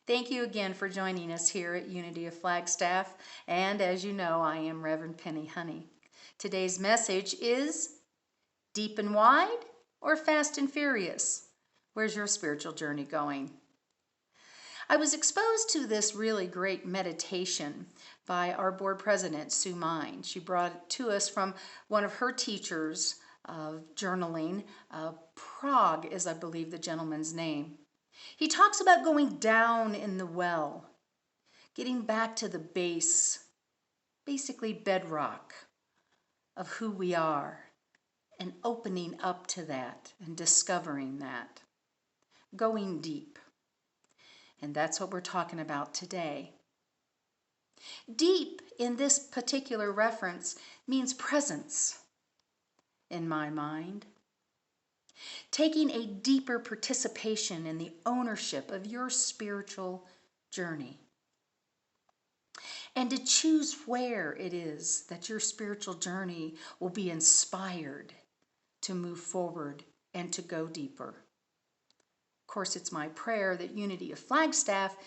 Thank you again for joining us here at Unity of Flagstaff. And as you know, I am Reverend Penny Honey. Today's message is Deep and Wide or Fast and Furious? Where's your spiritual journey going? I was exposed to this really great meditation by our board president, Sue Mine. She brought it to us from one of her teachers of journaling. Prague is, I believe, the gentleman's name. He talks about going down in the well, getting back to the base, basically bedrock of who we are, and opening up to that and discovering that, going deep. And that's what we're talking about today. Deep in this particular reference means presence in my mind. Taking a deeper participation in the ownership of your spiritual journey. And to choose where it is that your spiritual journey will be inspired to move forward and to go deeper. Of course, it's my prayer that Unity of Flagstaff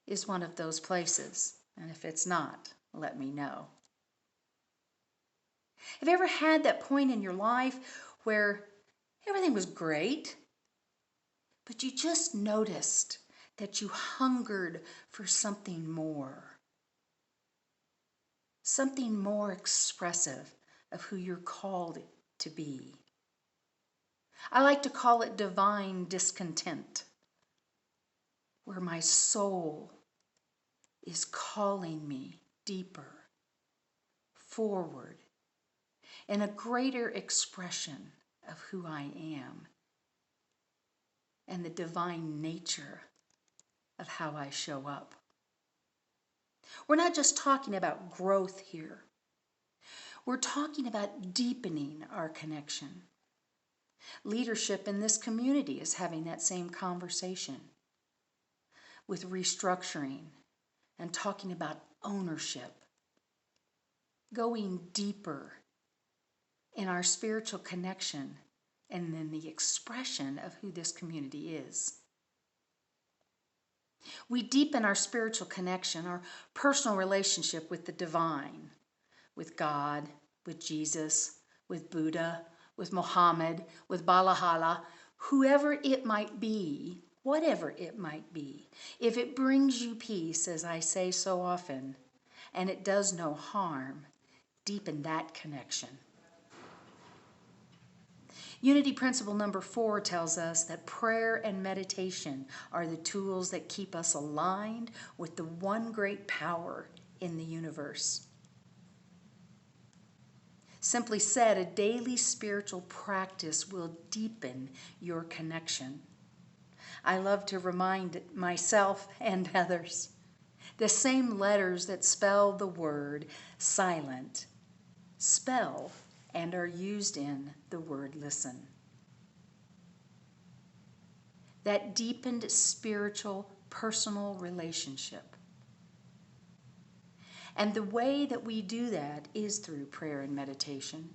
is one of those places. And if it's not, let me know. Have you ever had that point in your life where everything was great, but you just noticed that you hungered for something more? Something more expressive of who you're called to be. I like to call it divine discontent, where my soul is calling me deeper, forward, in a greater expression of who I am and the divine nature of how I show up. We're not just talking about growth here. We're talking about deepening our connection. Leadership in this community is having that same conversation with restructuring and talking about ownership, going deeper in our spiritual connection and in the expression of who this community is. We deepen our spiritual connection, our personal relationship with the divine, with God, with Jesus, with Buddha, with Muhammad, with Valhalla, whoever it might be, whatever it might be. If it brings you peace, as I say so often, and it does no harm, deepen that connection. Unity principle number 4 tells us that prayer and meditation are the tools that keep us aligned with the one great power in the universe. Simply said, a daily spiritual practice will deepen your connection. I love to remind myself and others, the same letters that spell the word silent spell and are used in the word listen. That deepened spiritual, personal relationship. And the way that we do that is through prayer and meditation.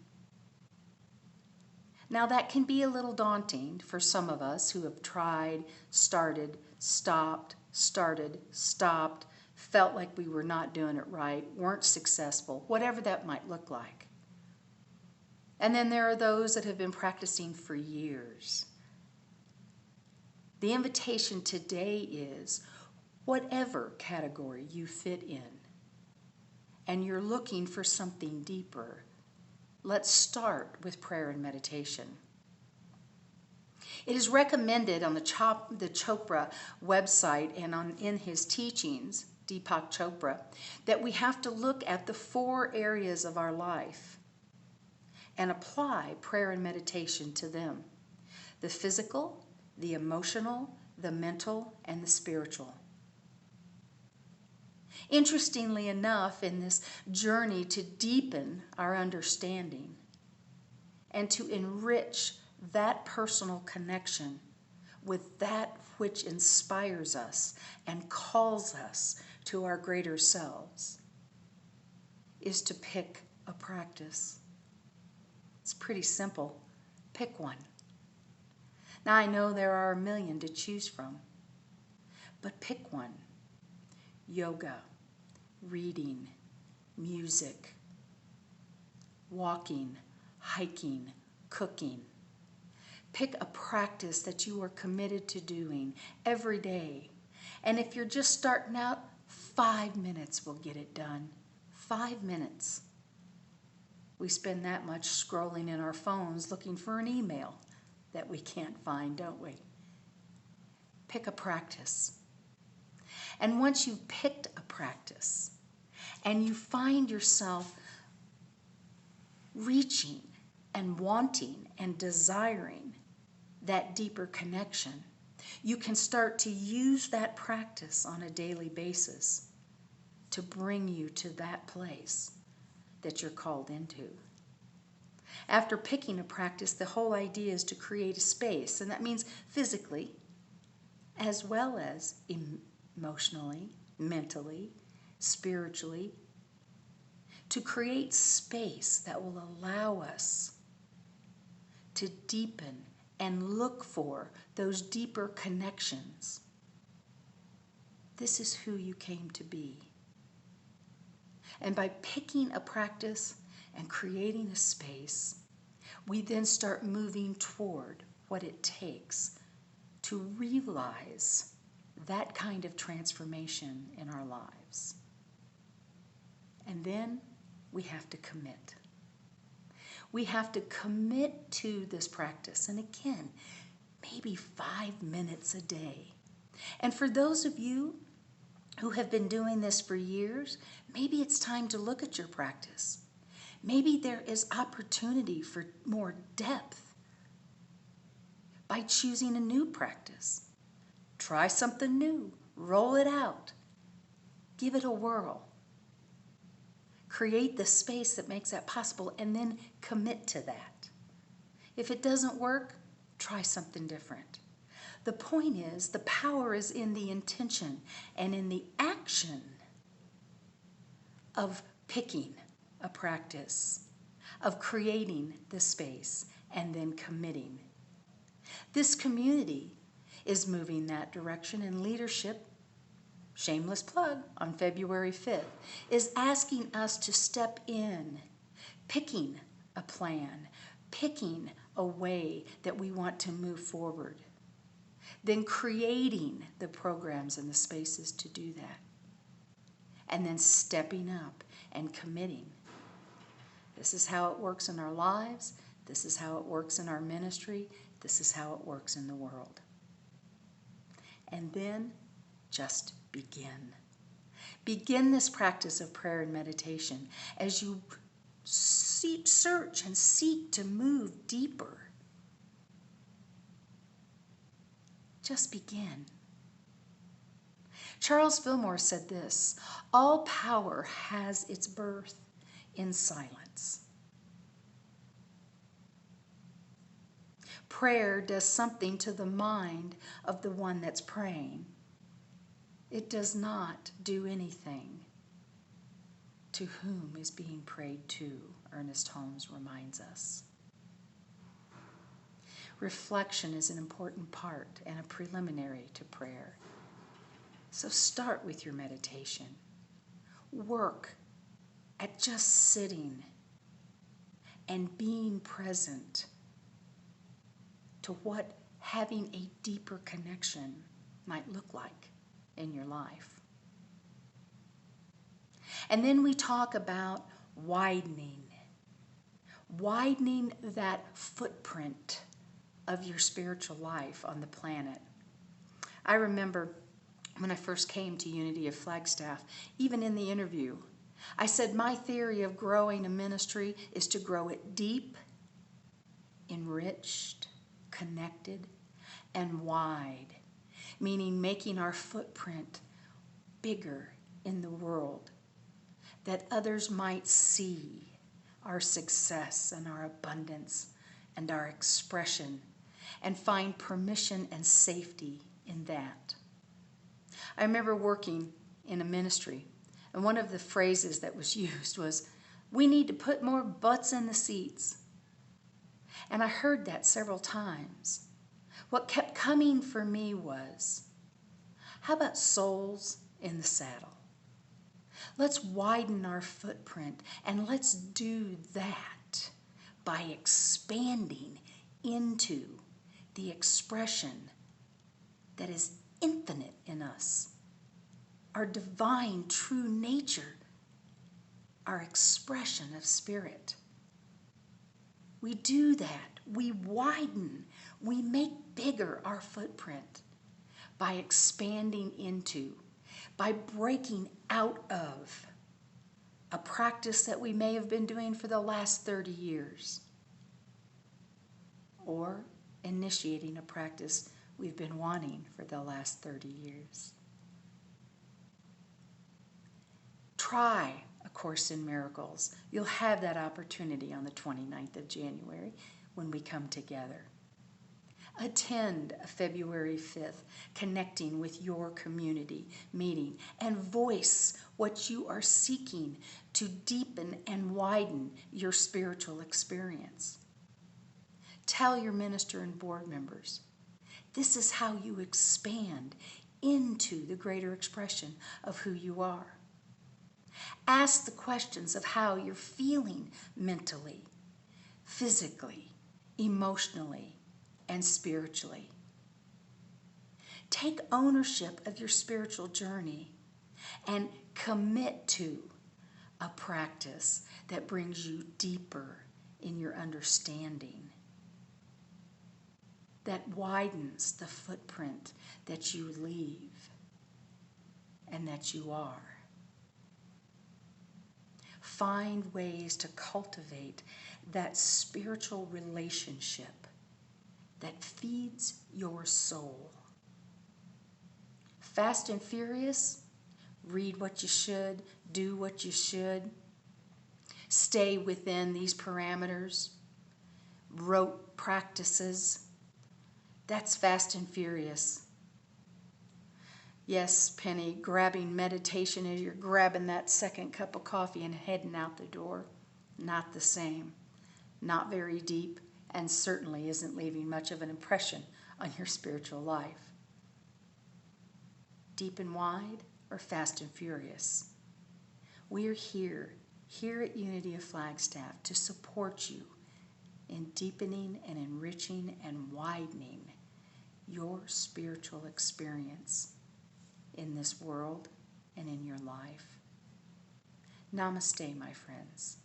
Now that can be a little daunting for some of us who have tried, started, stopped, felt like we were not doing it right, weren't successful, whatever that might look like. And then there are those that have been practicing for years. The invitation today is whatever category you fit in, and you're looking for something deeper, let's start with prayer and meditation. It is recommended on the Chopra website and in his teachings, Deepak Chopra, that we have to look at the 4 areas of our life and apply prayer and meditation to them. The physical, the emotional, the mental, and the spiritual. Interestingly enough, in this journey to deepen our understanding and to enrich that personal connection with that which inspires us and calls us to our greater selves, is to pick a practice. It's pretty simple. Pick one. Now I know there are a million to choose from, but pick one yoga, reading, music, walking, hiking, cooking. Pick a practice that you are committed to doing every day. And if you're just starting out, 5 minutes will get it done. 5 minutes. We spend that much scrolling in our phones looking for an email that we can't find, don't we? Pick a practice. And once you've picked a practice and you find yourself reaching and wanting and desiring that deeper connection, you can start to use that practice on a daily basis to bring you to that place that you're called into. After picking a practice, the whole idea is to create a space, and that means physically as well as emotionally, mentally, spiritually, to create space that will allow us to deepen and look for those deeper connections. This is who you came to be. And by picking a practice and creating a space, we then start moving toward what it takes to realize that kind of transformation in our lives. And then we have to commit. We have to commit to this practice. And again, maybe 5 minutes a day. And for those of you who have been doing this for years, maybe it's time to look at your practice. Maybe there is opportunity for more depth by choosing a new practice. Try something new. Roll it out. Give it a whirl. Create the space that makes that possible and then commit to that. If it doesn't work, try something different. The point is, the power is in the intention and in the action of picking a practice, of creating the space, and then committing. This community is moving that direction, and leadership, shameless plug, on February 5th, is asking us to step in, picking a plan, picking a way that we want to move forward, then creating the programs and the spaces to do that, and then stepping up and committing. This is how it works in our lives. This is how it works in our ministry. This is how it works in the world. And then just begin. Begin this practice of prayer and meditation as you search and seek to move deeper. Just begin. Charles Fillmore said this: all power has its birth in silence. Prayer does something to the mind of the one that's praying. It does not do anything to whom is being prayed to, Ernest Holmes reminds us. Reflection is an important part and a preliminary to prayer. So start with your meditation. Work at just sitting and being present to what having a deeper connection might look like in your life. And then we talk about widening that footprint of your spiritual life on the planet. I remember when I first came to Unity of Flagstaff, even in the interview, I said my theory of growing a ministry is to grow it deep, enriched, connected, and wide, meaning making our footprint bigger in the world, that others might see our success and our abundance and our expression and find permission and safety in that. I remember working in a ministry, and one of the phrases that was used was, "We need to put more butts in the seats." And I heard that several times. What kept coming for me was, how about souls in the saddle? Let's widen our footprint, and let's do that by expanding into the expression that is infinite in us, our divine true nature, our expression of spirit. We do that. We widen. We make bigger our footprint by expanding into, by breaking out of a practice that we may have been doing for the last 30 years, or initiating a practice we've been wanting for the last 30 years. Try A Course in Miracles. You'll have that opportunity on the 29th of January when we come together. Attend a February 5th Connecting with Your Community meeting and voice what you are seeking to deepen and widen your spiritual experience. Tell your minister and board members, this is how you expand into the greater expression of who you are. Ask the questions of how you're feeling mentally, physically, emotionally, and spiritually. Take ownership of your spiritual journey and commit to a practice that brings you deeper in your understanding, that widens the footprint that you leave and that you are. Find ways to cultivate that spiritual relationship that feeds your soul. Fast and Furious, read what you should, do what you should, stay within these parameters, rote practices. That's Fast and Furious. Yes, Penny, grabbing meditation as you're grabbing that second cup of coffee and heading out the door. Not the same. Not very deep, and certainly isn't leaving much of an impression on your spiritual life. Deep and wide or Fast and Furious? We are here at Unity of Flagstaff to support you in deepening and enriching and widening your spiritual experience in this world and in your life. Namaste, my friends.